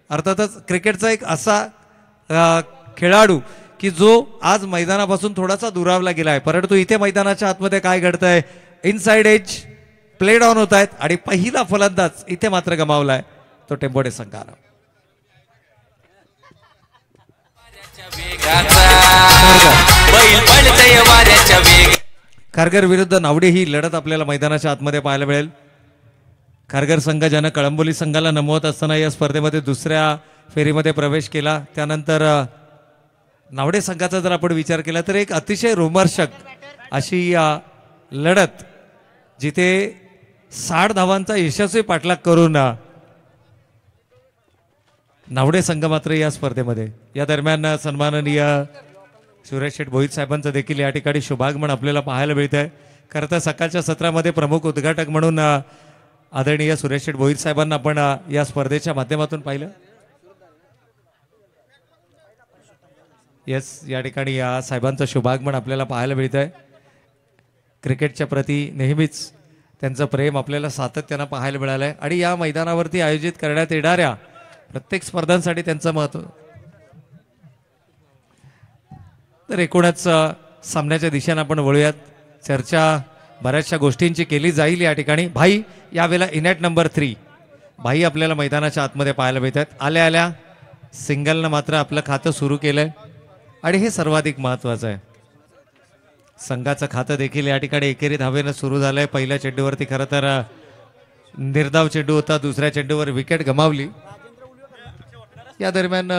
अर्थातच क्रिकेटचा एक असा खेळाडू की जो आज मैदानापासून थोडासा दुरावला गेला आहे, परंतु इथे मैदानाच्या आतमध्ये काय घडतंय, इनसाइड एज प्ले डाऊन होत आहेत आणि पहिला फलंदाज इथे मात्र गमावलाय तो टेंबोडे संघानं. खारघर विरुद्ध नावडे ही लढत आपल्याला मैदानाच्या आतमध्ये पाहायला मिळेल. खारघर संघ ज्यानं कळंबोली संघाला नमवत असताना या स्पर्धेमध्ये दुसऱ्या फेरीमध्ये प्रवेश केला, त्यानंतर नावडे संघाचा जर आपण विचार केला तर एक अतिशय रोमहर्षक अशी लढत जिथे 60 धावांचा यशस्वी पाठलाग करून नावडे संघ मात्र या स्पर्धेमध्ये. या दरम्यान सन्माननीय सुरेश शेठ भोईर साहेबांचं देखील या ठिकाणी शुभागमन आपल्याला पाहायला मिळत आहे. खरं तर सकाळच्या सत्रामध्ये प्रमुख उद्घाटक म्हणून आदरणीय सुरेश शेठ भोईर साहेबांना आपण या स्पर्धेच्या माध्यमातून पाहिलं. येस, या ठिकाणी या साहेबांचं शुभागमन आपल्याला पाहायला मिळत आहे. क्रिकेटच्या प्रती नेहमीच त्यांचं प्रेम आपल्याला सातत्यानं पाहायला मिळालं आहे आणि या मैदानावरती आयोजित करण्यात येणाऱ्या प्रत्येक स्पर्धांसाठी त्यांचं महत्त्व. तर एकूणच सामन्याच्या दिशेने आपण वळूयात. चर्चा बऱ्याचशा गोष्टींची केली जाईल या ठिकाणी. भाई यावेळेला इनॅट नंबर 3 भाई आपल्याला मैदानाच्या आतमध्ये पाहायला मिळतात. आल्या आल्या सिंगलनं मात्र आपलं खातं सुरू केलंय आणि हे सर्वाधिक महत्त्वाचं आहे. संघाचं खातं देखील या ठिकाणी एकेरी धावेनं सुरू झालंय. पहिल्या चेंडूवरती खरं तर निर्धाव चेंडू होता, दुसऱ्या चेंडूवर विकेट गमावली. या दरम्यान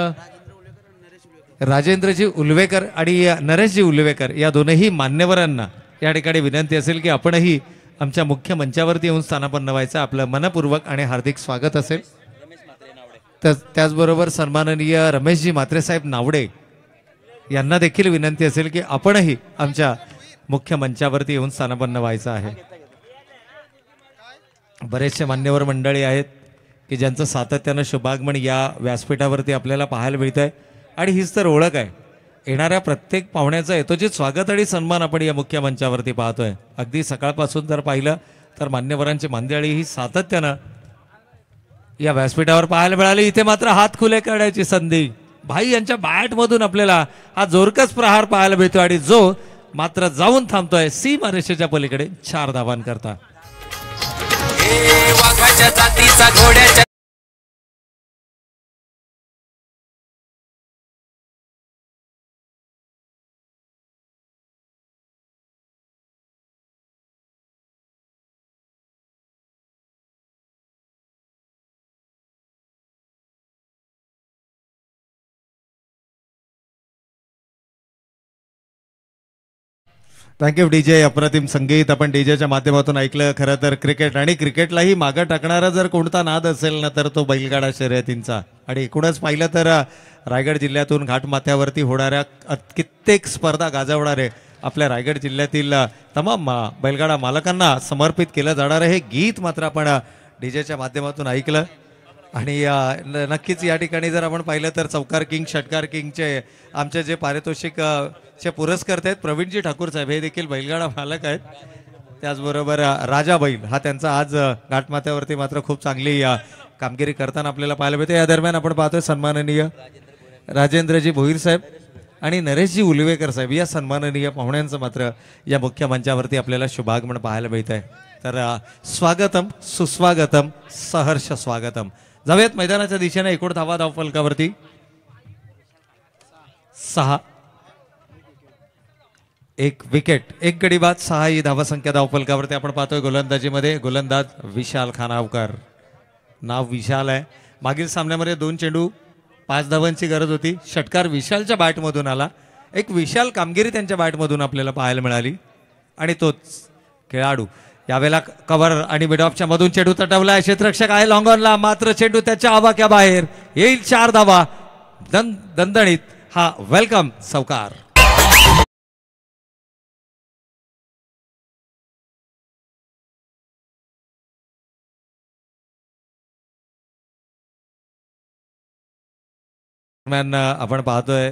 राजेंद्रजी उलवेकर आणि नरेशजी उलवेकर या दोनही मान्यवरांना या ठिकाणी विनंती असेल की आपणही आमच्या मुख्य मंचावरती येऊन स्थानापन्न व्हायचं. आपलं मनपूर्वक आणि हार्दिक स्वागत असेल. त्याचबरोबर सन्माननीय रमेशजी म्हात्रे साहेब नावडे यांना देखील विनंती असेल की आपणही आमच्या मुख्य मंचावरती येऊन स्थानापन्न व्हायचं आहे. बरेचसे मान्यवर मंडळी आहेत की ज्यांचं सातत्यानं शुभागमन या व्यासपीठावरती आपल्याला पाहायला मिळत आहे आणि हीच तर ओळख आहे. येणाऱ्या प्रत्येक पाहुण्याचं यथोचित स्वागत आणि सन्मान आपण या मुख्य मंचावरती पाहतोय. अगदी सकाळपासून जर पाहिलं तर मान्यवरांची मंडळी ही सातत्यानं या व्यासपीठावर पाहायला मिळाली. इथे मात्र हात खुले करण्याची संधी भाई यांच्या बॅटमधून आपल्याला हा जोरकस प्रहार पाहायला मिळतो आणि जो मात्र जाऊन थांबतोय सीमारेषेच्या पलीकडे 4 धावांकरता. Thank you DJ. अप्रतिम संगीत आपण डीजेच्या माध्यमातून ऐकलं. खरं तर क्रिकेट आणि क्रिकेटलाही मागं टाकणारा जर कोणता नाद असेल ना तर तो बैलगाडा शर्यतींचा. आणि एकूणच पाहिलं तर रायगड जिल्ह्यातून घाटमाथ्यावरती होणाऱ्या कित्येक स्पर्धा गाजवणारे आपल्या रायगड जिल्ह्यातील तमाम बैलगाडा मालकांना समर्पित केलं जाणारं हे गीत मात्र आपण डीजेच्या माध्यमातून ऐकलं. आणि नक्कीच या ठिकाणी जर आपण पाहिलं तर चौकार किंग षटकार किंगचे आमचे जे पारितोषिक चे पुरस्कर्ते आहेत प्रवीणजी ठाकूर साहेब हे देखील बैलगाडा मालक आहेत. त्याचबरोबर राजा बैल हा त्यांचा आज घाटमाथ्यावरती मात्र खूप चांगली कामगिरी करताना आपल्याला पाहायला मिळते. या दरम्यान आपण पाहतोय सन्माननीय राजेंद्रजी भोईर साहेब आणि नरेशजी उलवेकर साहेब या सन्माननीय पाहुण्यांचं मात्र या मुख्य मंचावरती आपल्याला शुभागमन पाहायला मिळत आहे. तर स्वागतम सुस्वागतम सहर्ष स्वागतम. जाऊयात मैदानाच्या दिशेने. एकूण धावा धावफलकावरती 6, 1 विकेट, 1 गडी बाद, 6 ही धावसंख्या धावफलकावरती आपण पाहतोय. गोलंदाजीमध्ये गोलंदाज विशाल खानावकर. नाव विशाल आहे. मागील सामन्यामध्ये 2 चेंडू 5 धावांची गरज होती. षटकार विशालच्या बॅटमधून आला. एक विशाल कामगिरी त्यांच्या बॅटमधून आपल्याला पाहायला मिळाली आणि तोच खेळाडू यावेळेला कव्हर आणि मिड ऑफच्या मधून चेंडू तटवलाय. क्षेत्ररक्षक आहे लॉंग ऑनला, मात्र चेंडू त्याच्या आवाक्या बाहेर येईल. 4 धावा. दणदणीत हा वेलकम सौकार. आपण पाहतोय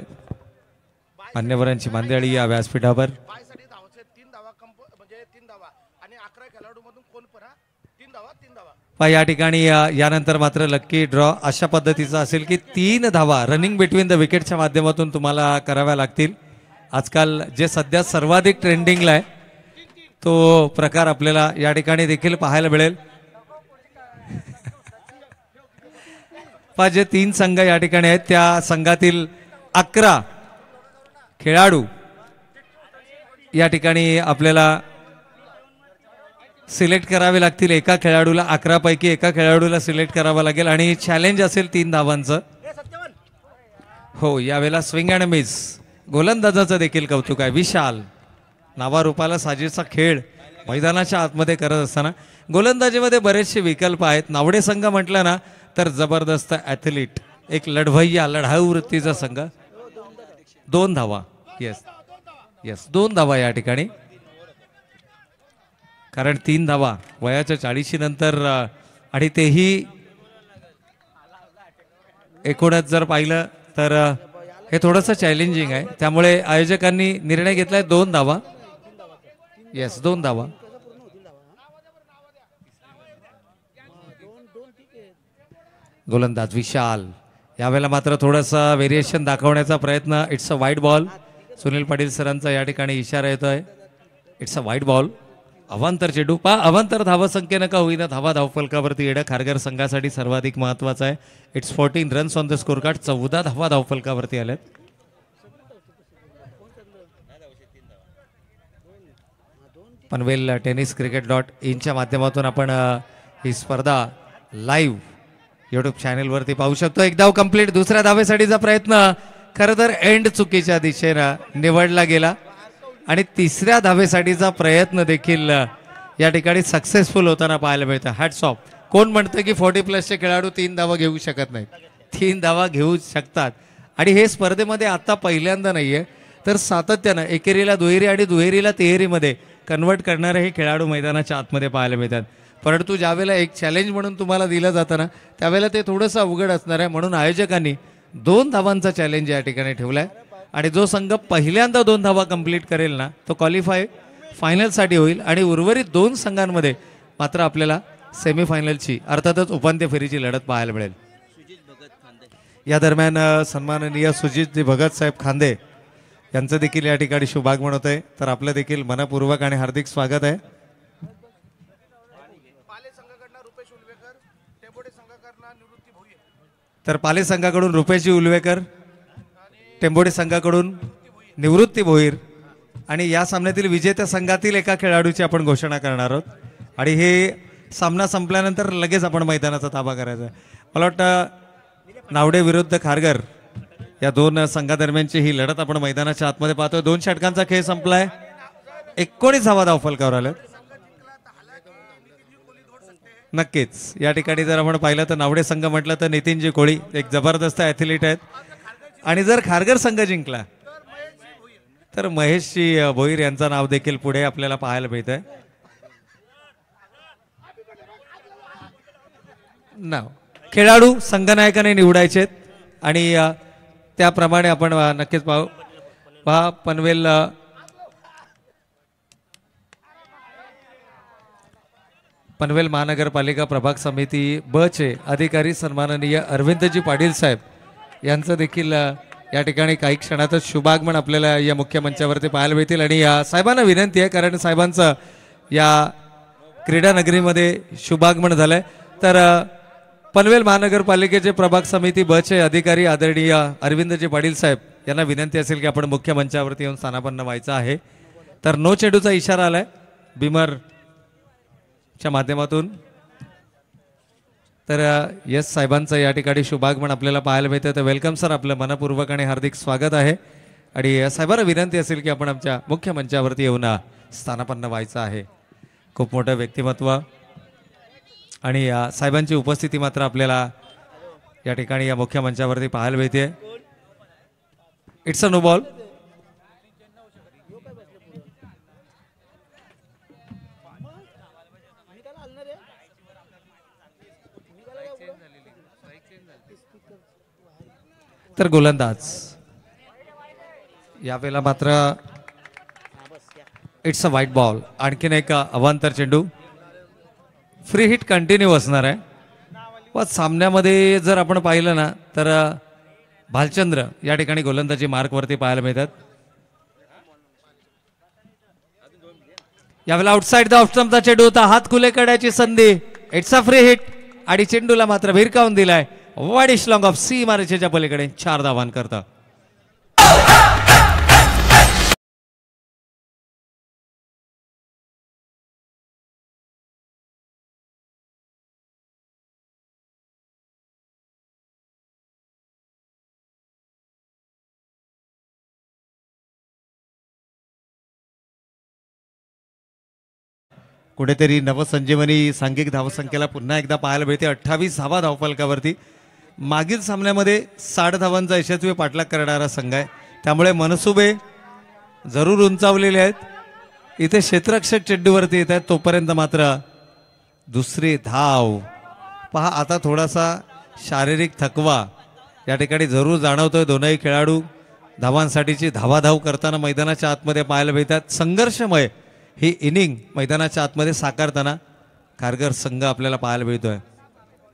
मान्यवरांची मंडळी या व्यासपीठावर. पण या ठिकाणी यानंतर मात्र लक्की ड्रॉ अशा पद्धतीचा असेल की 3 धावा रनिंग बिटवीन द विकेटच्या माध्यमातून तुम्हाला कराव्या लागतील. आजकाल जे सध्या सर्वाधिक ट्रेंडिंगला आहे तो प्रकार आपल्याला या ठिकाणी देखील पाहायला मिळेल. पहा जे 3 संघ या ठिकाणी आहेत त्या संघातील 11 खेळाडू या ठिकाणी आपल्याला सिलेक्ट करावे लागतील. एका खेळाडूला 11 पैकी एका खेळाडूला सिलेक्ट करावं लागेल आणि चॅलेंज असेल 3 धावांचं. हो यावेळेला स्विंग अँड मिस गोलंदाजाचं देखील कौतुक आहे. विशाल नावारूपाला साजेसा खेळ मैदानाच्या आतमध्ये करत असताना गोलंदाजीमध्ये बरेचसे विकल्प आहेत. नावडे संघ म्हटलं ना तर जबरदस्त ॲथलीट एक लढवय्या लढाऊ वृत्तीचा संघ. 2 धावा. येस 2 धावा या ठिकाणी कारण 3 धावा वयाच्या 40 नंतर आणि तेही एकूणच जर पाहिलं तर हे थोडंसं चॅलेंजिंग आहे. त्यामुळे आयोजकांनी निर्णय घेतलाय 2 धावा. येस 2 धावा. गोलंदाज विशाल यावेळेला मात्र थोडंसं व्हेरिएशन दाखवण्याचा प्रयत्न. It's a wide ball. Sunil Patil सरांचा या ठिकाणी इशारा येतोय. It's a wide ball. अवांतर चेंडू पा अवांतर धावसंख्येनं का होईना धावा धावफलकावरती येणं खारघर संघासाठी सर्वाधिक महत्वाचं आहे. It's 14 runs on the score card. 14 धावा धावफलकावरती आल्यात. पनवेल टेनिस cricket.in माध्यमातून आपण ही स्पर्धा लाईव्ह यूट्यूब चॅनेलवरती पाहू शकतो. एक धाव कंप्लीट. दुसऱ्या धावेसाठीचा प्रयत्न खरं तर एंड चुकीच्या दिशेनं निवडला गेला आणि तिसऱ्या धावेसाठीचा प्रयत्न देखील या ठिकाणी सक्सेसफुल होताना पाहायला मिळतं. Hats off. कोण म्हणतं की 40+ खेळाडू 3 धावा घेऊ शकत नाहीत. 3 धावा घेऊ शकतात आणि हे स्पर्धेमध्ये आता पहिल्यांदा नाहीये तर सातत्यानं एकेरीला दुहेरी आणि दुहेरीला तिहेरीमध्ये कन्वर्ट करणारे हे खेळाडू मैदानाच्या आतमध्ये पाहायला मिळतात. परंतु ज्यावेळेला एक चॅलेंज म्हणून तुम्हाला दिलं जातं ना त्यावेळेला ते थोडंसं अवघड असणार आहे. म्हणून आयोजकांनी 2 धावांचा चॅलेंज या ठिकाणी ठेवलाय आणि जो संघ पहिल्यांदा 2 धावा कंप्लीट करेल ना तो क्वालिफाय फायनलसाठी होईल आणि उर्वरित 2 संघांमध्ये मात्र आपल्याला सेमीफायनलची अर्थातच उपांत्य फेरीची लढत पाहायला मिळेल. या दरम्यान सन्माननीय सुजितजी भगत साहेब खांदे यांचं देखील या ठिकाणी शुभागमन होत आहे. तर आपलं देखील मनपूर्वक आणि हार्दिक स्वागत आहे. तर पाले संघाकडून रुपेशजी उलवेकर, टेंबोडे संघाकडून निवृत्ती भोईर आणि या सामन्यातील विजेत्या संघातील एका खेळाडूची आपण घोषणा करणार आहोत आणि हे सामना संपल्यानंतर लगेच आपण मैदानाचा ताबा करायचा. मला वाटतं नावडे विरुद्ध खारघर या 2 संघादरम्यानची ही लढत आपण मैदानाच्या आतमध्ये पाहतोय. 2 षटकांचा खेळ संपलाय. 19 धावा धावफलकावर आल्यात. नक्कीच या ठिकाणी जर आपण पाहिलं तर नावडे संघ म्हटलं तर नितीनजी कोळी एक जबरदस्त ॲथलीट आहेत आणि जर खारघर संघ जिंकला तर महेशजी भोईर यांचं नाव देखील पुढे आपल्याला पाहायला मिळतंय. नाव खेळाडू संघनायकाने निवडायचे आणि त्याप्रमाणे आपण नक्कीच पाहू. पहा पनवेल महानगरपालिका प्रभाग समिती ब चे अधिकारी सन्माननीय अरविंदजी पाटील साहेब यांचं देखील या ठिकाणी काही क्षणातच शुभागमन आपल्याला या मुख्य मंचावरती पाहायला मिळतील आणि साहेबांना विनंती आहे कारण साहेबांचं या क्रीडा नगरीमध्ये शुभागमन झालंय. तर पनवेल महानगरपालिकेचे प्रभाग समिती ब चे अधिकारी आदरणीय अरविंदजी पाटील साहेब यांना विनंती असेल की आपण मुख्य मंचावरती येऊन स्थानापन्न व्हायचं आहे. तर नो चेंडूचा इशारा आलाय बिमर च्या माध्यमातून. तर यस साहेबांचं या ठिकाणी शुभागमन आपल्याला पाहायला मिळतं. तर वेलकम सर, आपलं मनपूर्वक आणि हार्दिक स्वागत आहे आणि साहेबांना विनंती असेल की आपण आमच्या मुख्य मंचावरती येऊन स्थानापन्न व्हायचं आहे. खूप मोठं व्यक्तिमत्व आणि साहेबांची उपस्थिती मात्र आपल्याला या ठिकाणी या मुख्य मंचावरती पाहायला मिळते. It's a no ball. तर गोलंदाज यावेळेला मात्र इट्स अ व्हाईट बॉल. आणखीन एक अवांतर चेंडू. फ्री हिट कंटिन्यू असणार आहे. व सामन्यामध्ये जर आपण पाहिलं ना तर भालचंद्र या ठिकाणी गोलंदाजी मार्कवरती पाहायला मिळतात. यावेळेला आउटसाइड द ऑफ स्टंपचा चेंडू होता, हात खुले करण्याची संधी. इट्स अ फ्री हिट आणि चेंडूला मात्र भिरकावून दिलाय. वाईडिश लॉंग ऑफ सी मारेच्या पलीकडे 4 धावांन करता. कुठेतरी नवसंजीवनी सांघिक धावसंख्येला पुन्हा एकदा पाहायला मिळते. 28 धावा धावफलकावरती. मागील सामन्यामध्ये 60 धावांचा यशस्वी पाठलाग करणारा संघ आहे, त्यामुळे मनसुबे जरूर उंचावलेले आहेत. इथे क्षेत्ररक्षक चेंडूवरती येत आहेत, तोपर्यंत मात्र दुसरी धाव पहा. आता थोडासा शारीरिक थकवा या ठिकाणी जरूर जाणवतोय. दोनही खेळाडू धावांसाठीची धावाधाव करताना मैदानाच्या आतमध्ये पाहायला मिळतात. संघर्षमय ही इनिंग मैदानाच्या आतमध्ये साकारताना खारघर संघ आपल्याला पाहायला मिळतोय.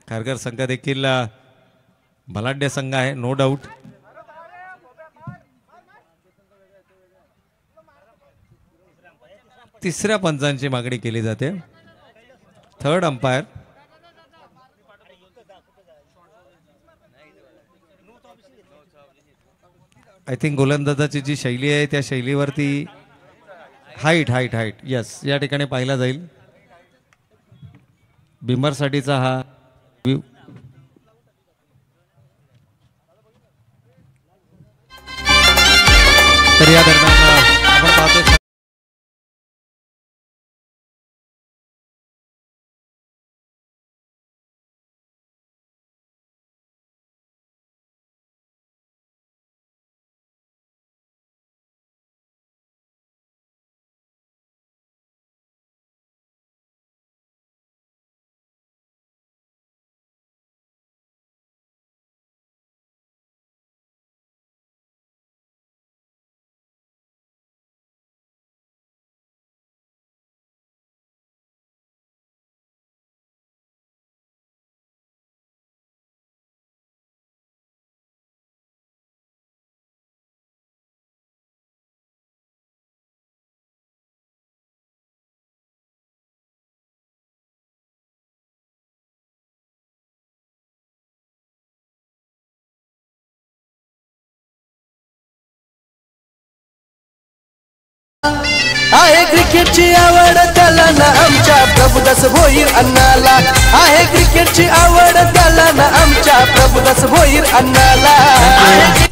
खारघर संघ देखील बलाढ्य संघ आहे, नो डाऊट. तिसऱ्या पंचांची मागणी केली जाते. Third umpire. आय थिंक गोलंदाजाची जी शैली आहे त्या शैलीवरती हाईट यस या ठिकाणी पाहिला जाईल. बिमरसाठीचा हा व्ह्यू. तर या दरम्यान आपण पाहतो आहे क्रिकेटची आवड त्याला ना आमच्या प्रभुदास भोईर अण्णाला. आहे क्रिकेटची आवड त्याला ना आमच्या प्रभुदास भोईर अण्णाला.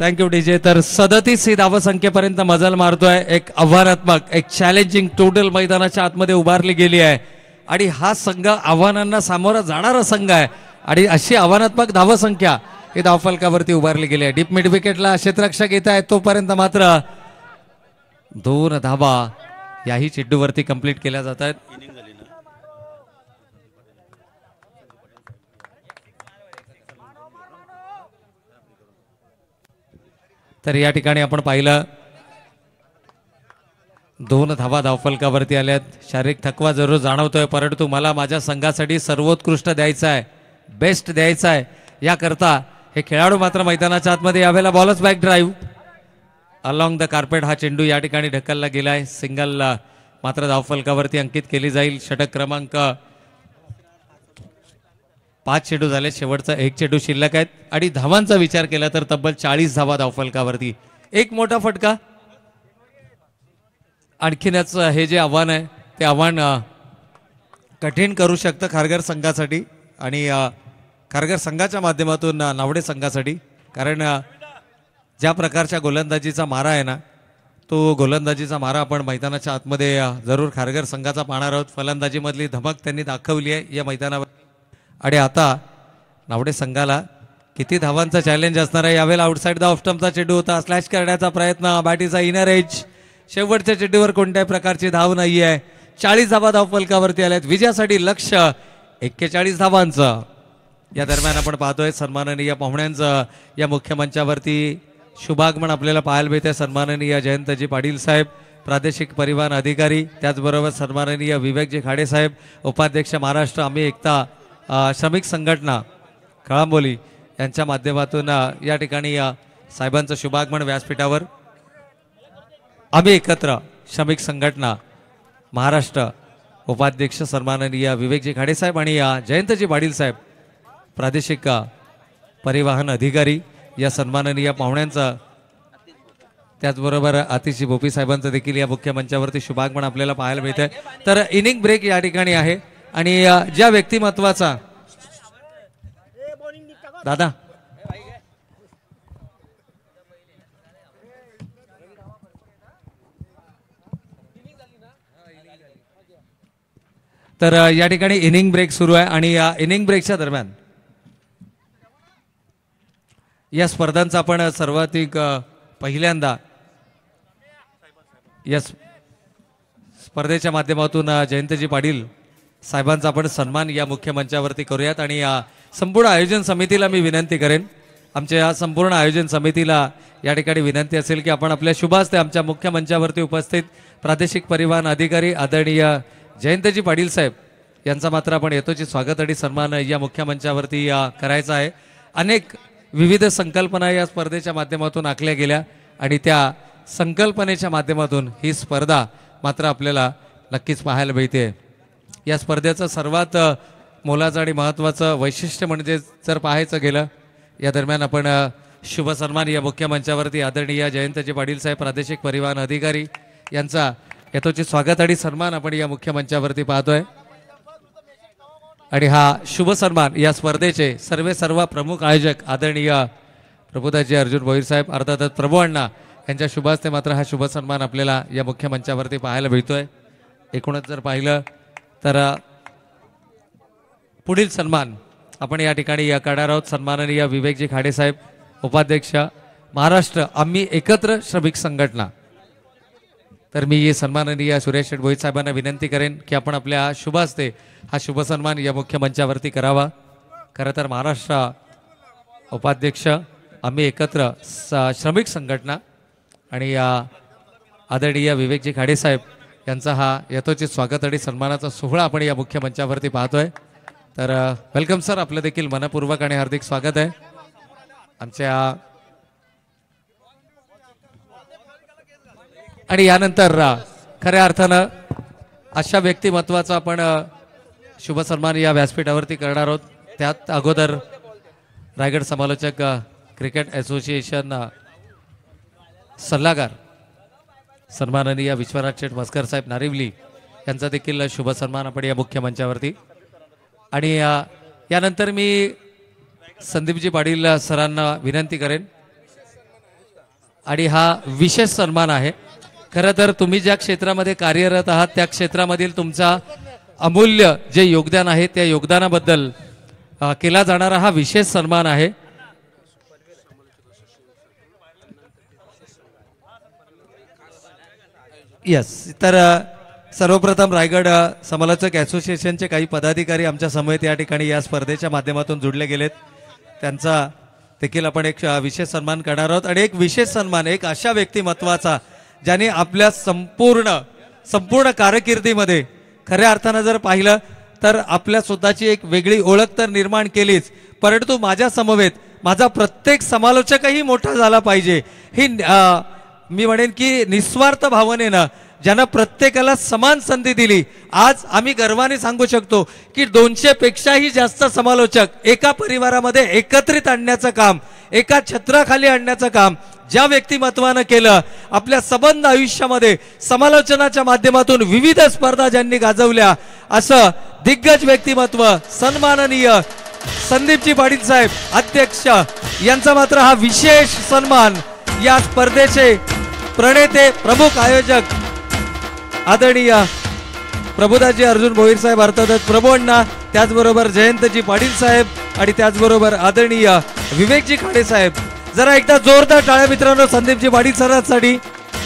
Thank you DJ. तर 37 ही धावसंख्येपर्यंत मजल मारतोय. एक आव्हानात्मक, एक चॅलेंजिंग टोटल मैदानाच्या आतमध्ये उभारली गेली आहे आणि हा संघ आव्हानांना सामोरा जाणारा संघ आहे आणि अशी आव्हानात्मक धावसंख्या ही धावफलकावरती उभारली गेली आहे. डीप मिड विकेटला क्षेत्ररक्षक येत आहे, तोपर्यंत मात्र 2 धावा याही चेंडूवरती कंप्लीट केल्या जात आहेत. तर या ठिकाणी आपण पाहिलं 2 धावा धावफलकावरती आल्यात. शारीरिक थकवा जरूर जाणवतोय, परंतु मला माझ्या संघासाठी सर्वोत्कृष्ट द्यायचा आहे, बेस्ट द्यायचा आहे. याकरता हे खेळाडू मात्र मैदानाच्या आतमध्ये यावेळेला बॉलच back drive along the carpet हा चेंडू या ठिकाणी ढकलला गेलाय. सिंगल मात्र धावफलकावरती अंकित केली जाईल. षटक क्रमांक 5 चेंडू झाले, शेवटचा 1 चेंडू शिल्लक आहेत आणि धावांचा विचार केला तर तब्बल 40 धावा धावफलकावरती. एक मोठा फटका. आणखीनच हे जे आव्हान आहे ते आव्हान कठीण करू शकतं खारघर संघासाठी आणि खारघर संघाच्या माध्यमातून नावडे संघासाठी. कारण ज्या प्रकारच्या गोलंदाजीचा मारा आहे ना, तो गोलंदाजीचा मारा आपण मैदानाच्या आतमध्ये जरूर खारघर संघाचा पाहणार आहोत. फलंदाजीमधली धमक त्यांनी दाखवली आहे या मैदानावर आणि आता नावडे संघाला किती धावांचा चॅलेंज असणार आहे. यावेळेला आउटसाइड द ऑफ स्टंपचा चेंडू होता, स्लॅश करण्याचा प्रयत्न, बॅटीचा इनर एज. शेवटच्या चेंडूवर कोणत्याही प्रकारची धाव नाही आहे. 40 धावा धावफलकावरती आल्यात. विजयासाठी लक्ष्य 41 धावांचं. या दरम्यान आपण पाहतोय सन्माननीय पाहुण्यांचं या मुख्य मंचावरती शुभागमन आपल्याला पाहायला मिळते. सन्माननीय जयंतजी पाटील साहेब, प्रादेशिक परिवहन अधिकारी, त्याचबरोबर सन्माननीय विवेकजी खाडे साहेब, उपाध्यक्ष महाराष्ट्र आम्ही एकता श्रमिक संघटना कळंबोली यांच्या माध्यमातून या ठिकाणी साहेबांचं शुभागमन व्यासपीठावर. आम्ही एकत्र श्रमिक संघटना महाराष्ट्र उपाध्यक्ष सन्माननीय विवेकजी खाडे साहेब आणि जयंतजी पाटील साहेब प्रादेशिक परिवहन अधिकारी या सन्माननीय पाहुण्यांचं, त्याचबरोबर आतिशी भोपी साहेबांचं देखील या मुख्य मंचावरती शुभागमन आपल्याला पाहायला मिळतंय. तर इनिंग ब्रेक या ठिकाणी आहे आणि ज्या व्यक्तिमत्वाचा दादा तर या ठिकाणी इनिंग ब्रेक सुरू आहे आणि या इनिंग ब्रेकच्या दरम्यान या स्पर्धांचा आपण सर्वाधिक पहिल्यांदा या स्पर्धेच्या माध्यमातून जयंतजी पाटील साहेबांचा आपण सन्मान या मुख्य मंचावरती करूयात. आणि या संपूर्ण आयोजन समितीला मी विनंती करेन, आमच्या या संपूर्ण आयोजन समितीला या ठिकाणी विनंती असेल की आपण आपल्या शुभ हस्ते आमच्या मुख्य मंचावरती उपस्थित प्रादेशिक परिवहन अधिकारी आदरणीय जयंतजी पाटील साहेब यांचा मात्र आपण यथोचित स्वागत आणि सन्मान या मुख्य मंचावरती करायचा आहे. अनेक विविध संकल्पना या स्पर्धेच्या माध्यमातून आखल्या गेल्या आणि त्या संकल्पनेच्या माध्यमातून ही स्पर्धा मात्र आपल्याला नक्कीच पाहायला मिळते. या स्पर्धेचं सर्वात मोलाचं आणि महत्त्वाचं वैशिष्ट्य म्हणजे जर पाहायचं गेलं, या दरम्यान आपण शुभ सन्मान या मुख्य मंचावरती आदरणीय जयंतजी पाटील साहेब प्रादेशिक परिवहन अधिकारी यांचा यथोचित स्वागत आणि सन्मान आपण या मुख्य मंचावरती पाहतोय. आणि हा शुभ सन्मान या स्पर्धेचे सर्व प्रमुख आयोजक आदरणीय प्रभुदाजी अर्जुन भोईर साहेब अर्थातच प्रभू अण्णा यांच्या शुभ हस्ते मात्र हा शुभ सन्मान आपल्याला या मुख्य मंचावरती पाहायला मिळतोय. एकूणच जर पाहिलं तर पुढील सन्मान आपण या ठिकाणी करणार आहोत. सन्माननीय विवेकजी खाडे साहेब उपाध्यक्ष महाराष्ट्र आम्ही एकत्र श्रमिक संघटना. तर मी सन्माननीय सुरेश शेठ भोईर साहेबांना विनंती करेन की आपण आपल्या शुभ हस्ते हा शुभ सन्मान या मुख्य मंचावरती करावा. खरं तर महाराष्ट्र उपाध्यक्ष आम्ही एकत्र श्रमिक संघटना आणि आदरणीय विवेकजी खाडे साहेब यांचा हा यथोचित स्वागत आणि सन्मानाचा सोहळा आपण या मुख्य मंचावरती पाहतोय. तर वेलकम सर, आपलं देखील मनपूर्वक आणि हार्दिक स्वागत आहे. आमच्या आणि यानंतर खऱ्या अर्थानं अशा व्यक्तिमत्वाचा आपण शुभ सन्मान या व्यासपीठावरती करणार आहोत. त्यात अगोदर रायगड समालोचक क्रिकेट असोसिएशन सल्लागार सन्माननीय विश्वनाथ शेठ मस्कर साहेब नारिवली यांचा देखील शुभ सन्मान आपण या मुख्य मंचावरती. आणि यानंतर मी संदीपजी पाटील सरांना विनंती करेन आणि हा विशेष सन्मान आहे. खरं तर तुम्ही ज्या क्षेत्रामध्ये कार्यरत आहात त्या क्षेत्रामधील तुमचा अमूल्य जे योगदान आहे त्या योगदानाबद्दल केला जाणारा हा विशेष सन्मान आहे. यस, तर सर्वप्रथम रायगड समालोचक असोसिएशनचे काही पदाधिकारी आमच्या समवेत या ठिकाणी या स्पर्धेच्या माध्यमातून जुडले गेलेत. त्यांचा देखील आपण एक विशेष सन्मान करणार आहोत. आणि एक विशेष सन्मान एक अशा व्यक्तिमत्वाचा ज्याने आपल्या संपूर्ण कारकिर्दीमध्ये खऱ्या अर्थानं जर पाहिलं तर आपल्या स्वतःची एक वेगळी ओळख तर निर्माण केलीच, परंतु माझ्या समवेत माझा प्रत्येक समालोचकही मोठा झाला पाहिजे ही मी म्हणेन की निस्वार्थ भावनेनं ज्यानं प्रत्येकाला समान संधी दिली. आज आम्ही गर्वाने सांगू शकतो की 200 पेक्षाही जास्त समालोचक एका परिवारामध्ये एकत्रित आणण्याचं काम, एका छत्राखाली आणण्याचं काम ज्या व्यक्तिमत्वानं केलं. आपल्या सबंध आयुष्यामध्ये समालोचनाच्या माध्यमातून विविध स्पर्धा ज्यांनी गाजवल्या असं दिग्गज व्यक्तिमत्व सन्माननीय संदीपजी पाटील साहेब अध्यक्ष यांचा मात्र हा विशेष सन्मान. या स्पर्धेचे प्रणेते प्रमुख आयोजक आदरणीय प्रभुदाजी अर्जुन भोईर साहेब अर्थातच प्रभू अण्णा, त्याचबरोबर जयंतजी पाटील साहेब आणि त्याचबरोबर आदरणीय विवेकजी खाडे साहेब. जरा एकदा जोरदार टाळ्या मित्रांनो संदीपजी पाटील सरांसाठी,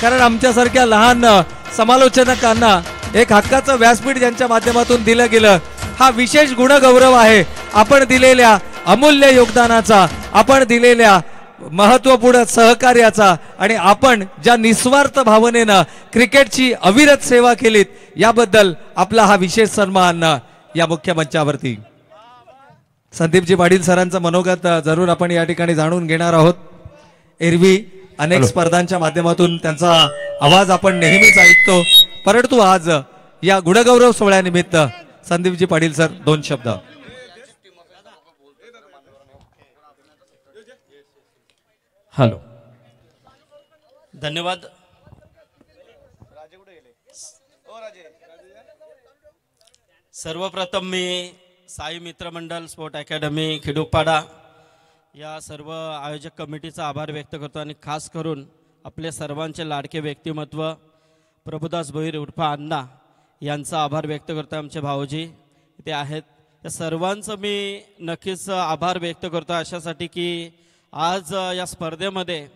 कारण आमच्यासारख्या लहान समालोचकांना एक हक्काचं व्यासपीठ ज्यांच्या माध्यमातून दिलं गेलं हा विशेष गुणगौरव आहे. आपण दिलेल्या अमूल्य योगदानाचा, आपण दिलेल्या महत्वपूर्ण सहकार्याचा आणि आपण ज्या निस्वार्थ भावनेनं क्रिकेटची अविरत सेवा केलीत याबद्दल आपला हा विशेष सन्मान या मुख्य मंचावरती. संदीपजी पाटील सरांचं मनोगत जरूर आपण या ठिकाणी जाणून घेणार आहोत. एरवी अनेक स्पर्धांच्या माध्यमातून त्यांचा आवाज आपण नेहमीच ऐकतो, परंतु आज या गुणगौरव सोहळ्यानिमित्त संदीपजी पाटील सर 2 शब्द. हॅलो, धन्यवाद. सर्वप्रथम मी साई मित्रमंडळ स्पोर्ट अकॅडमी खिडूपाडा या सर्व आयोजक कमिटीचा आभार व्यक्त करतो आणि खास करून आपले सर्वांचे लाडके व्यक्तिमत्व प्रभुदास भोईर उर्फा अण्णा यांचा आभार व्यक्त करतो. आमचे भाऊजी इथे आहेत, या सर्वांचं मी नक्कीच आभार व्यक्त करतो अशासाठी की आज या स्पर्धेमध्ये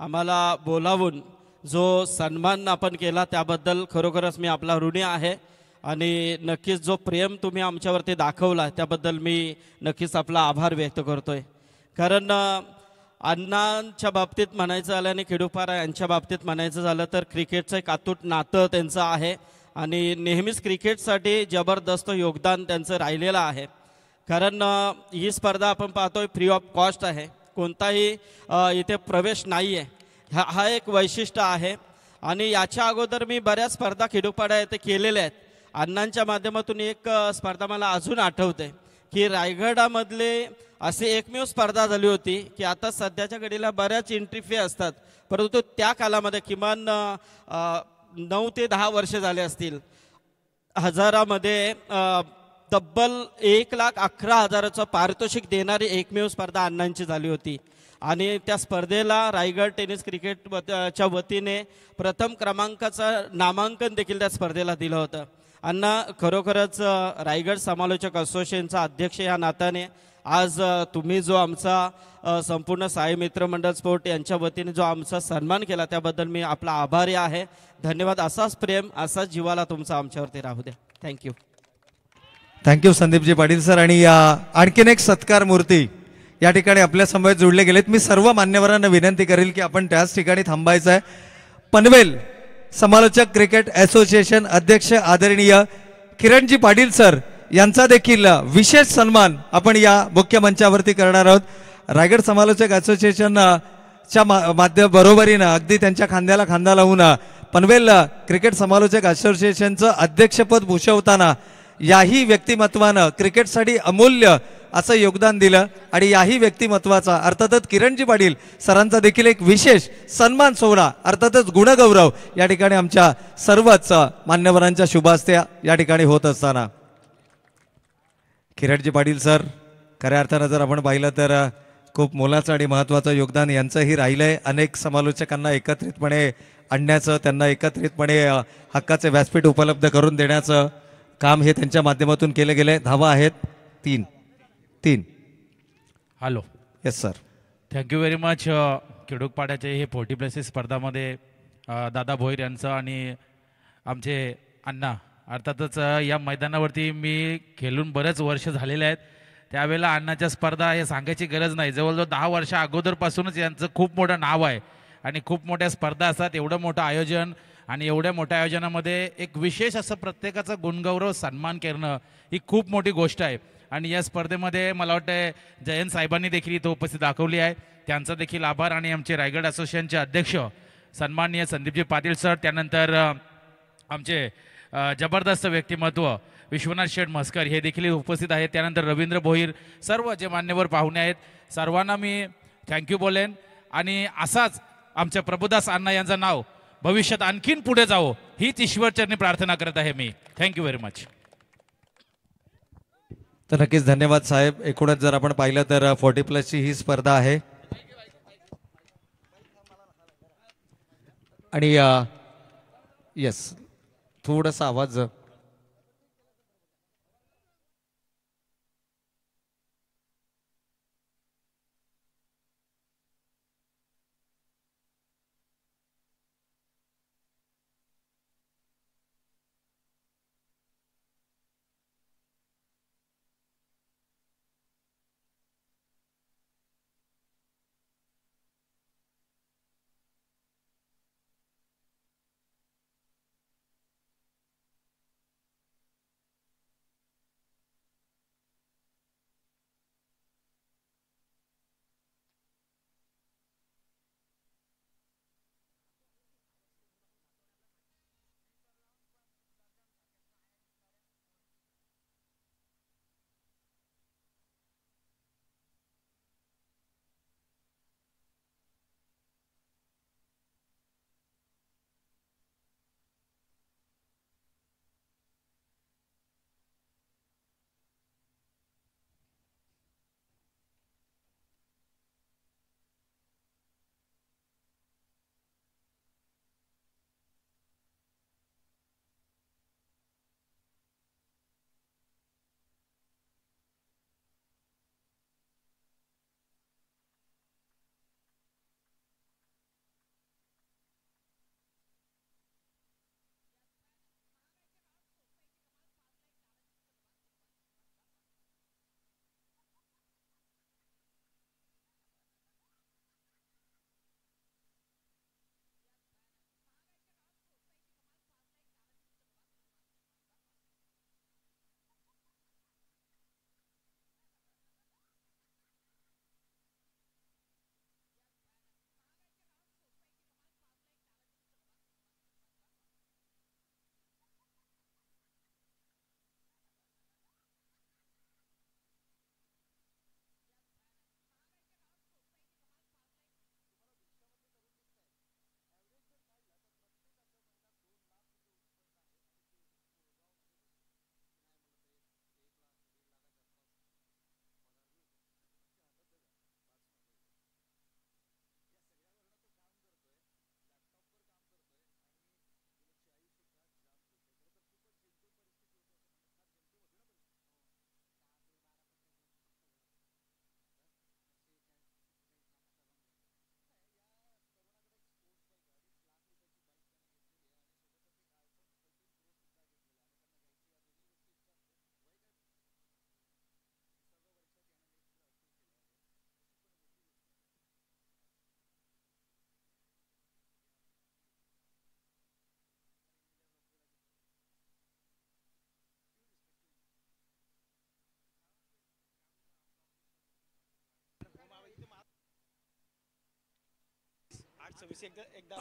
आम्हाला बोलावून जो सन्मान आपण केला त्याबद्दल खरोखरच मी आपला ऋणी आहे आणि नक्कीच जो प्रेम तुम्ही आमच्यावरती दाखवला त्याबद्दल मी नक्कीच आपला आभार व्यक्त करतोय. कारण अण्णांच्या बाबतीत म्हणायचं झालं आणि खिडूपाडा यांच्या बाबतीत म्हणायचं झालं तर क्रिकेटचं एक अतूट नातं त्यांचं आहे आणि नेहमीच क्रिकेटसाठी जबरदस्त योगदान त्यांचं राहिलेलं आहे. कारण ही स्पर्धा आपण पाहतोय फ्री ऑफ कॉस्ट आहे, कोणताही इथे प्रवेश नाही आहे. हा एक वैशिष्ट्य आहे आणि याच्या अगोदर मी बऱ्याच स्पर्धा खिडूपाडा येथे केलेल्या आहेत. अण्णांच्या माध्यमातून एक स्पर्धा मला अजून आठवते की रायगडामधले असे एकमेव स्पर्धा झाली होती की आता सध्याच्या घडीला बऱ्याच एंट्री फी असतात, परंतु त्या कालामध्ये किमान 9 ते 10 वर्ष झाले असतील. हजारामध्ये तब्बल 1,11,000चं पारितोषिक देणारी एकमेव स्पर्धा अण्णांची झाली होती आणि त्या स्पर्धेला रायगड टेनिस क्रिकेटच्या वतीने प्रथम क्रमांकाचं नामांकन देखील त्या स्पर्धेला दिलं होतं. अण्णा खरोखरच रायगड समालोचक असोसिएशनचा अध्यक्ष या नात्याने आज तुम्ही जो आमचा संपूर्ण साई मित्रमंडळ स्पोर्ट यांच्या वतीने जो आमचा सन्मान केला त्याबद्दल मी आपला आभारी आहे. धन्यवाद. असाच प्रेम असाच जीवाला तुमचा आमच्यावरती राहू द्या. Thank you. Thank you Sandeepji Patil sir. आणि आणखीन एक सत्कार मूर्ती या ठिकाणी आपल्या समवेत जोडले गेलेत. मी सर्व मान्यवरांना विनंती करेल की आपण त्याच ठिकाणी थांबायचं आहे. पनवेल समालोचक क्रिकेट असोसिएशन अध्यक्ष आदरणीय किरणजी पाटील सर यांचा देखील विशेष सन्मान आपण या मुख्य मंचावरती करणार आहोत. रायगड समालोचक असोसिएशनच्या माध्यम बरोबरीनं अगदी त्यांच्या खांद्याला खांदा लावून पनवेल क्रिकेट समालोचक असोसिएशनचं अध्यक्षपद भूषवताना याही व्यक्तिमत्वानं क्रिकेटसाठी अमूल्य असं योगदान दिलं आणि याही व्यक्तिमत्वाचा अर्थातच किरणजी पाटील सरांचा देखील एक विशेष सन्मान सोहळा अर्थातच गुणगौरव या ठिकाणी आमच्या सर्वच मान्यवरांच्या शुभास्त्या या ठिकाणी होत असताना किरणजी पाटील सर खऱ्या अर्थानं जर आपण पाहिलं तर खूप मोलाचं आणि महत्त्वाचं योगदान यांचंही राहिलंय. अनेक समालोचकांना एकत्रितपणे आणण्याचं, त्यांना एकत्रितपणे हक्काचे व्यासपीठ उपलब्ध करून देण्याचं काम हे त्यांच्या माध्यमातून केलं गेलंय. धावा आहेत 3. Hello. Yes sir. Thank you very much. खिडूपाड्याचे हे 40+ स्पर्धामध्ये दादा भोईर यांचं आणि आमचे अण्णा अर्थातच या मैदानावरती मी खेळून बरेच वर्ष झालेले आहेत. त्यावेळेला अण्णाच्या स्पर्धा हे सांगायची गरज नाही, जवळजवळ 10 वर्ष अगोदरपासूनच यांचं खूप मोठं नाव आहे आणि खूप मोठ्या स्पर्धा असतात. एवढं मोठं आयोजन आणि एवढ्या मोठ्या आयोजनामध्ये एक विशेष असं प्रत्येकाचा गुणगौरव सन्मान करणं ही खूप मोठी गोष्ट आहे. आणि या स्पर्धेमध्ये मला वाटतं जयंत साहेबांनी देखील इथं उपस्थित दाखवली आहे, त्यांचा देखील आभार. आणि आमचे रायगड असोसिएशनचे अध्यक्ष सन्माननीय संदीपजी पाटील सर, त्यानंतर आमचे जबरदस्त व्यक्तिमत्व विश्वनाथ शेठ म्हस्कर हे देखील उपस्थित आहेत, त्यानंतर रवींद्र भोईर, सर्व जे मान्यवर पाहुणे आहेत सर्वांना मी थँक्यू बोलेन. आणि असाच आमच्या प्रभुदास अण्णा यांचं नाव भविष्यात आणखीन पुढे जावं हीच ईश्वरचरणी प्रार्थना करत आहे मी. Thank you very much. तर नक्कीच धन्यवाद साहेब. एकूणच जर आपण पाहिलं तर 40+ ची ही स्पर्धा आहे आणि येस थोडासा आवाज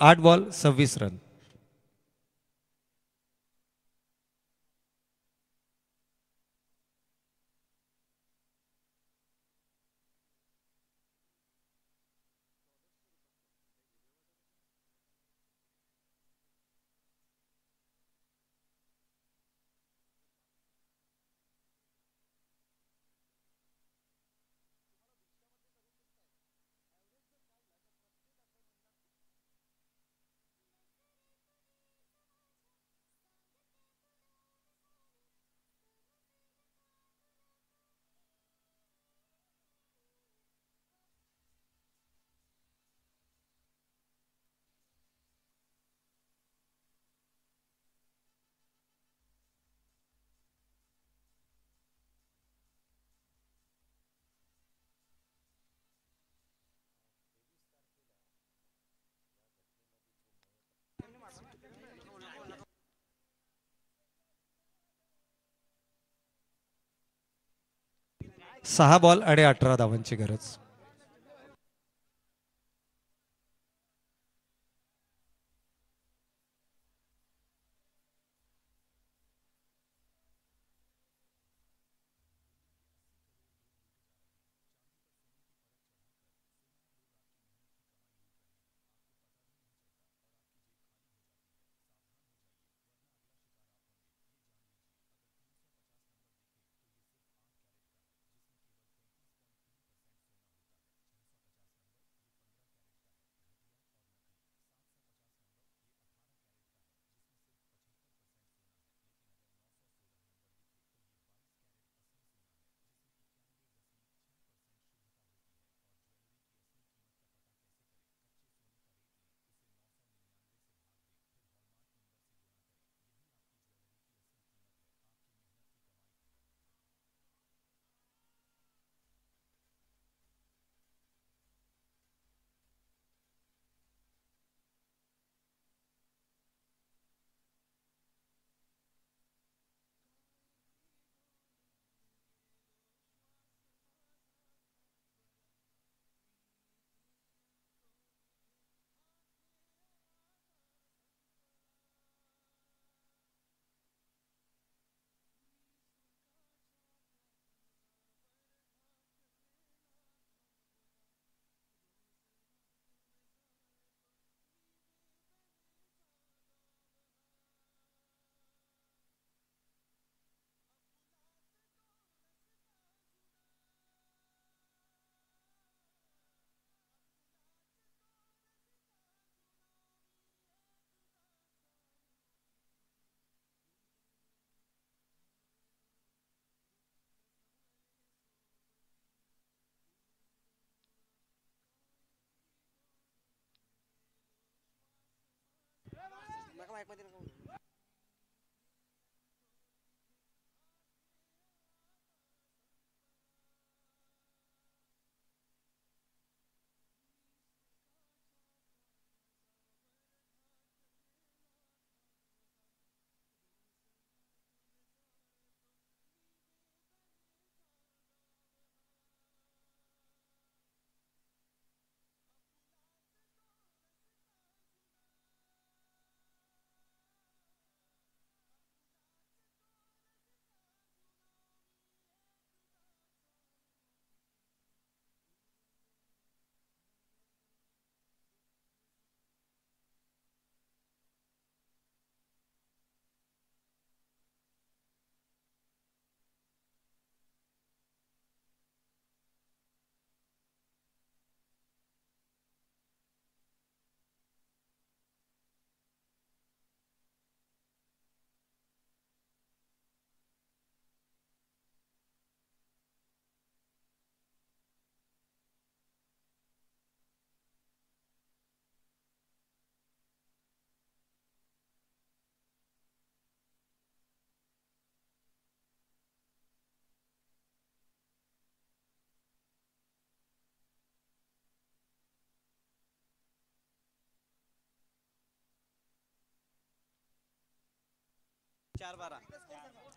8 बॉल 26 रन. सहा बॉल आणि 18 धावांची गरज.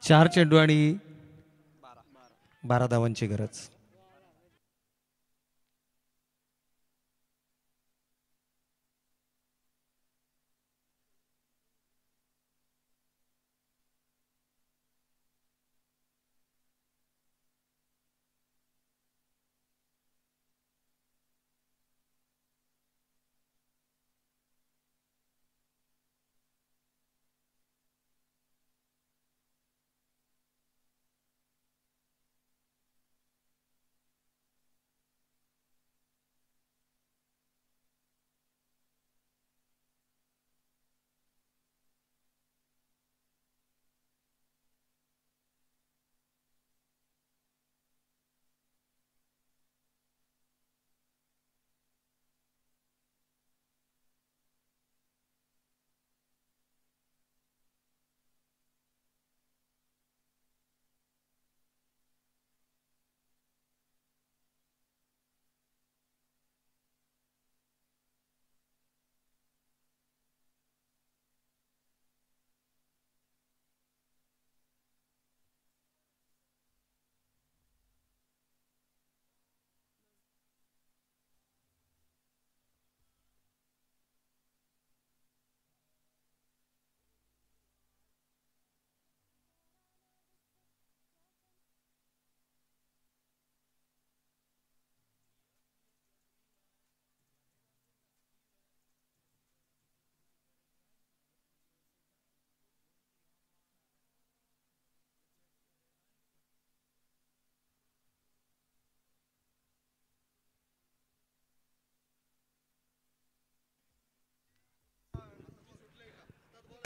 चार चेंडू आणि 12 धावांची गरज.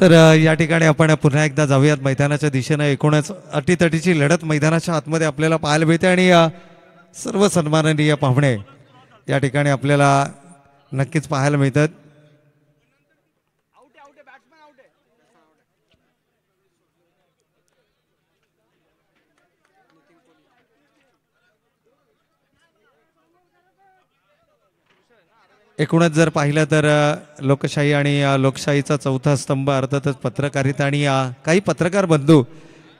तर या ठिकाणी आपण पुन्हा एकदा जाऊयात मैदानाच्या दिशेनं. एकूणच अटीतटीची लढत मैदानाच्या आतमध्ये आपल्याला पाहायला मिळते आणि सर्व सन्माननीय पाहुणे या ठिकाणी आपल्याला नक्कीच पाहायला मिळतात. एकूणच जर पाहिलं तर लोकशाही आणि लोकशाहीचा चौथा स्तंभ अर्थातच पत्रकारिता आणि काही पत्रकार बंधू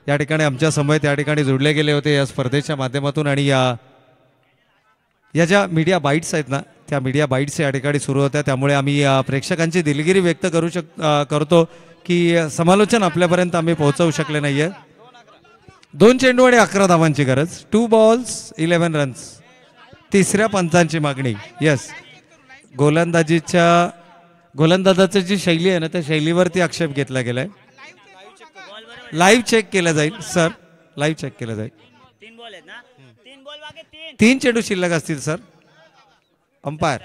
या ठिकाणी आमच्या समवेत या ठिकाणी जोडले गेले होते या स्पर्धेच्या माध्यमातून. आणि या ज्या मीडिया बाईट्स आहेत ना त्या मीडिया बाईट्स या ठिकाणी सुरू होत्या. त्यामुळे आम्ही प्रेक्षकांची दिलगिरी व्यक्त करतो की समालोचन आपल्यापर्यंत आम्ही पोहोचवू शकले नाहीये. 2 चेंडू आणि 11 धावांची गरज. 2 बॉल्स 11 रन्स. तिसऱ्या पंचांची मागणी. यस, गोलंदाजाची जी शैली आहे ना त्या शैलीवरती आक्षेप घेतला गेलाय. लाईव्ह चेक केलं जाईल सर, लाईव्ह चेक केलं जाईल. 3 चेंडू शिल्लक असतील सर. अंपायर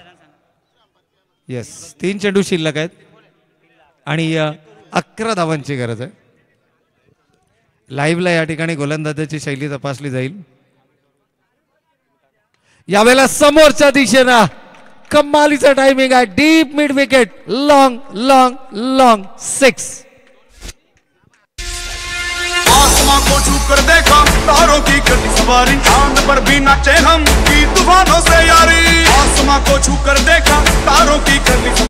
येस, 3 चेंडू शिल्लक आहेत आणि 11 धावांची गरज आहे. लाईव्हला या ठिकाणी गोलंदाजाची शैली तपासली जाईल. यावेळेला समोरच्या दिशेनं कमालीचा टायमिंग आहे. Deep mid wicket. Long long long 6. आसमां को छू कर देखा तारों की करती सवारी, चांद पर भी नाचे हम की तूफानों से यारी. आसमां को छू कर देखा तारों की करती.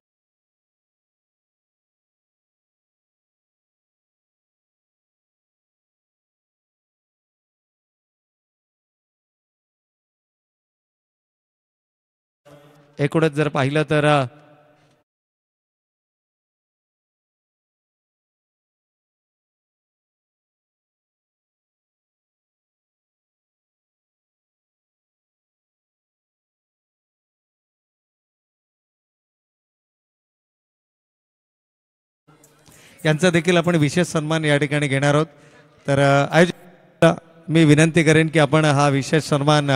एकूणच जर पाहिलं तर यांचा देखील आपण विशेष सन्मान या ठिकाणी घेणार आहोत. तर आयोजक मी विनंती करेन की आपण हा विशेष सन्मान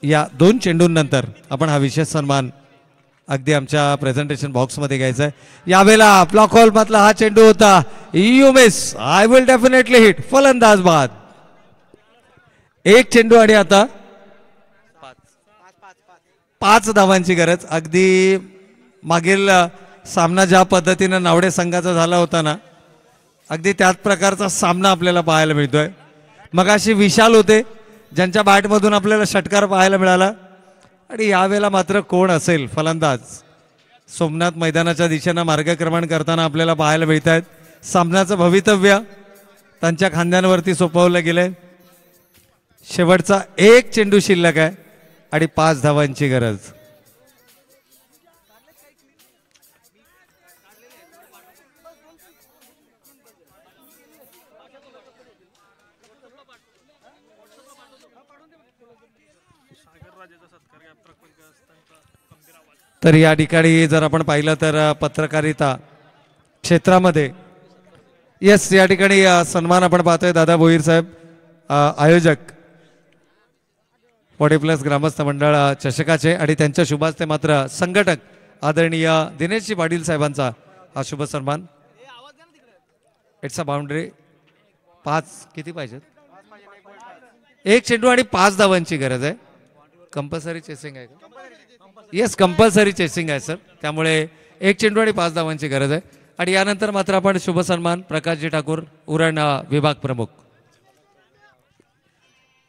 या 2 चेंडूंनंतर आपण हा विशेष सन्मान अगदी आमच्या प्रेझेंटेशन बॉक्समध्ये घ्यायचा आहे. यावेळेला ब्लॉक हॉल मधला हा चेंडू होता. You miss. I will definitely hit. फलंदाज बाद. 1 चेंडू आणि आता 5 धावांची गरज. अगदी मागील सामना ज्या पद्धतीनं नावडे संघाचा झाला होता ना अगदी त्याच प्रकारचा सामना आपल्याला पाहायला मिळतोय. मगाशी विशाल होते ज्यांच्या बॅटमधून आपल्याला षटकार पाहायला मिळाला आणि यावेळेला मात्र कोण असेल फलंदाज. सोमनाथ मैदानाच्या दिशेनं मार्गक्रमण करताना आपल्याला पाहायला मिळत आहेत. सामन्याचं भवितव्य त्यांच्या खांद्यांवरती सोपवलं गेलंय. शेवटचा 1 चेंडू शिल्लक आहे आणि 5 धावांची गरज. तर या ठिकाणी जर आपण पाहिलं तर पत्रकारिता क्षेत्रामध्ये येस या ठिकाणी सन्मान आपण पाहतोय दादा भोईर साहेब आयोजक 40+ ग्रामस्थ मंडळ चषकाचे आणि त्यांच्या शुभास्ते मात्र संघटक आदरणीय दिनेशजी पाटील साहेबांचा हा शुभ सन्मान. It's a boundary. 5 किती पाहिजेत? 1 चेंडू आणि 5 धावांची गरज आहे. कंपल्सरी चेसिंग आहे का? येस, कंपल्सरी चेसिंग आहे सर. त्यामुळे 1 चेंडू आणि 5 धावांची गरज आहे. आणि यानंतर मात्र आपण शुभ सन्मान प्रकाशजी ठाकूर उरण विभाग प्रमुख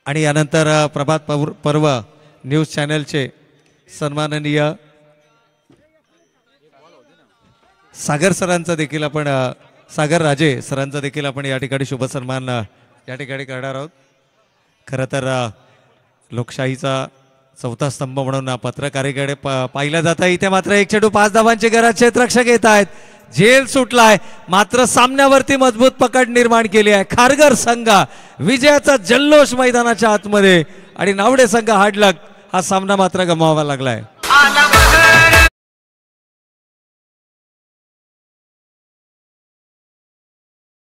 आणि यानंतर प्रभात पर्व न्यूज चॅनलचे सन्माननीय सागर सरांचा देखील आपण सागर राजे सरांचा देखील आपण या ठिकाणी शुभ सन्मान या ठिकाणी करणार आहोत. खरं तर लोकशाहीचा चौथा स्तंभ म्हणून पत्रकारितेकडे पाहिलं जातं. इथे मात्र 1 चेंडू 5 धावांची गरज. क्षेत्ररक्षक येत आहेत. झेल सुटलाय मात्र सामन्यावरती मजबूत पकड निर्माण केली आहे. खारघर संघ विजयाचा जल्लोष मैदानाच्या आतमध्ये आणि नावडे संघ हाडलक. हा सामना मात्र गमवावा लागलाय.